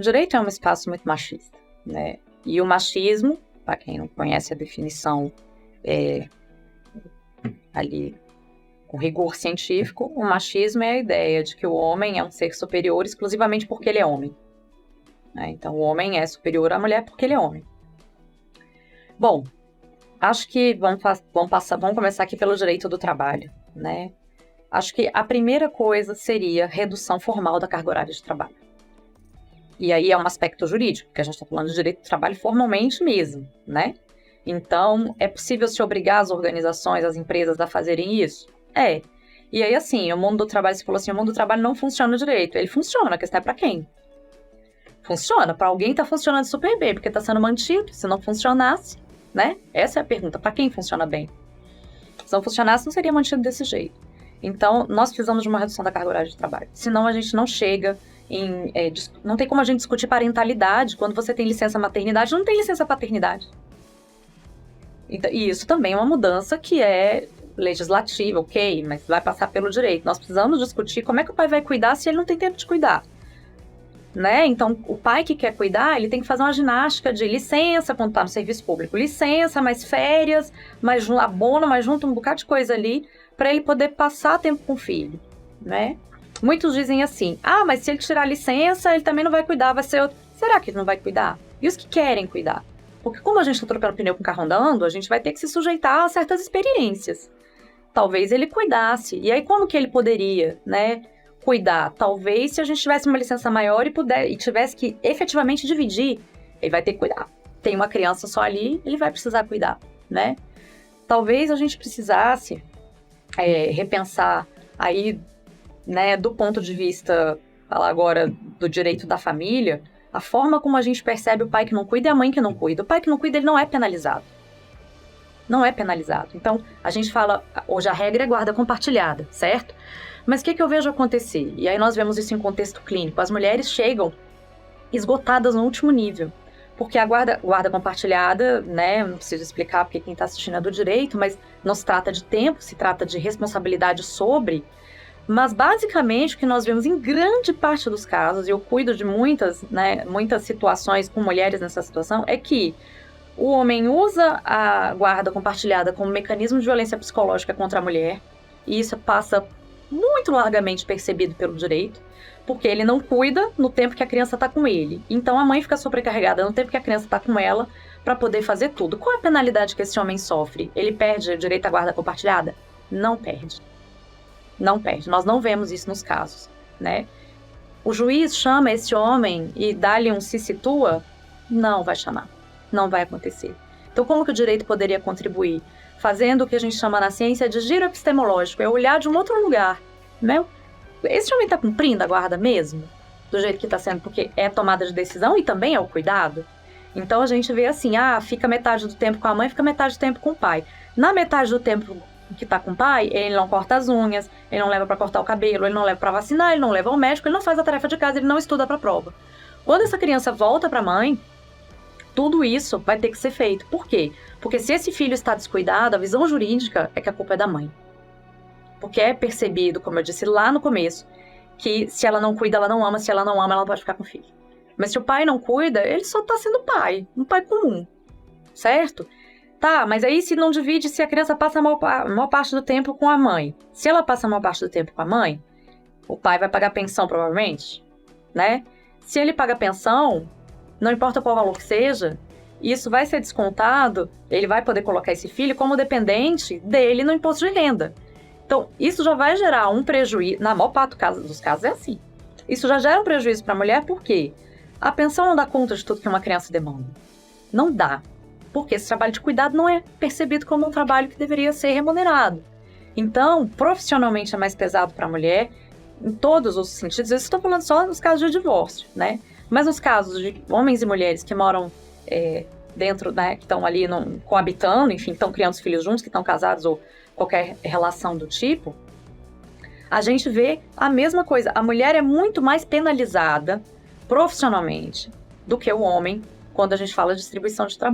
O direito é um espaço muito machista, né? E o machismo, para quem não conhece a definição ali com rigor científico, o machismo é a ideia de que o homem é um ser superior exclusivamente porque ele é homem. Né? Então, o homem é superior à mulher porque ele é homem. Bom, acho que vamos começar aqui pelo direito do trabalho, né? Acho que a primeira coisa seria redução formal da carga horária de trabalho. E aí é um aspecto jurídico, porque a gente está falando de direito do trabalho formalmente mesmo, né? Então, é possível se obrigar as organizações, as empresas a fazerem isso? É. E aí, assim, o mundo do trabalho, você falou assim, o mundo do trabalho não funciona direito. Ele funciona, a questão é para quem? Funciona, para alguém tá funcionando super bem, porque tá sendo mantido. Se não funcionasse, né? Essa é a pergunta, para quem funciona bem? Se não funcionasse, não seria mantido desse jeito. Então, nós precisamos de uma redução da carga horária de trabalho. Senão, a gente não chega em... não tem como a gente discutir parentalidade. Quando você tem licença maternidade, não tem licença paternidade. Então, e isso também é uma mudança que é legislativa, ok, mas vai passar pelo direito. Nós precisamos discutir como é que o pai vai cuidar se ele não tem tempo de cuidar. Né? Então, o pai que quer cuidar, ele tem que fazer uma ginástica de licença quando está no serviço público. Licença, mais férias, mais abono, mais junto um bocado de coisa ali, para ele poder passar tempo com o filho, né? Muitos dizem assim, mas se ele tirar licença, ele também não vai cuidar, vai ser outro. Será que ele não vai cuidar? E os que querem cuidar? Porque como a gente está trocando pneu com o carro andando, a gente vai ter que se sujeitar a certas experiências. Talvez ele cuidasse. E aí, como que ele poderia, né, cuidar? Talvez se a gente tivesse uma licença maior e tivesse que efetivamente dividir, ele vai ter que cuidar. Tem uma criança só ali, ele vai precisar cuidar, né? Talvez a gente precisasse repensar aí, né, do ponto de vista, falar agora do direito da família, a forma como a gente percebe o pai que não cuida e a mãe que não cuida. O pai que não cuida, ele não é penalizado. Não é penalizado. Então, a gente fala, hoje a regra é guarda compartilhada, certo? Mas o que eu vejo acontecer? E aí nós vemos isso em contexto clínico. As mulheres chegam esgotadas no último nível. Porque a guarda compartilhada, né, não preciso explicar porque quem está assistindo é do direito, mas não se trata de tempo, se trata de responsabilidade sobre. Mas basicamente o que nós vemos em grande parte dos casos, e eu cuido de muitas situações com mulheres nessa situação, é que o homem usa a guarda compartilhada como mecanismo de violência psicológica contra a mulher, e isso passa muito largamente percebido pelo direito, porque ele não cuida no tempo que a criança está com ele. Então a mãe fica sobrecarregada no tempo que a criança está com ela para poder fazer tudo. Qual é a penalidade que esse homem sofre? Ele perde o direito à guarda compartilhada? Não perde. Não perde. Nós não vemos isso nos casos, né? O juiz chama esse homem e dá-lhe um se situa? Não vai chamar. Não vai acontecer. Então, como que o direito poderia contribuir? Fazendo o que a gente chama na ciência de giro epistemológico, é olhar de um outro lugar, né? Esse homem está cumprindo a guarda mesmo? Do jeito que está sendo, porque é tomada de decisão e também é o cuidado? Então, a gente vê assim, fica metade do tempo com a mãe, fica metade do tempo com o pai. Na metade do tempo que tá com o pai, ele não corta as unhas, ele não leva para cortar o cabelo, ele não leva para vacinar, ele não leva ao médico, ele não faz a tarefa de casa, ele não estuda para prova. Quando essa criança volta para a mãe, tudo isso vai ter que ser feito. Por quê? Porque se esse filho está descuidado, a visão jurídica é que a culpa é da mãe. Porque é percebido, como eu disse lá no começo, que se ela não cuida, ela não ama, se ela não ama, ela não pode ficar com o filho. Mas se o pai não cuida, ele só está sendo pai, um pai comum, certo? Tá, mas aí se não divide, se a criança passa a maior parte do tempo com a mãe. Se ela passa a maior parte do tempo com a mãe, o pai vai pagar pensão provavelmente, né? Se ele paga pensão, não importa qual valor que seja, isso vai ser descontado, ele vai poder colocar esse filho como dependente dele no imposto de renda. Então, isso já vai gerar um prejuízo, na maior parte dos casos é assim. Isso já gera um prejuízo para a mulher, por quê? A pensão não dá conta de tudo que uma criança demanda. Não dá. Porque esse trabalho de cuidado não é percebido como um trabalho que deveria ser remunerado. Então, profissionalmente é mais pesado para a mulher, em todos os sentidos. Eu estou falando só nos casos de divórcio, né? Mas nos casos de homens e mulheres que moram dentro, né, que estão ali coabitando, enfim, estão criando os filhos juntos, que estão casados ou qualquer relação do tipo, a gente vê a mesma coisa. A mulher é muito mais penalizada profissionalmente do que o homem quando a gente fala de distribuição de trabalho.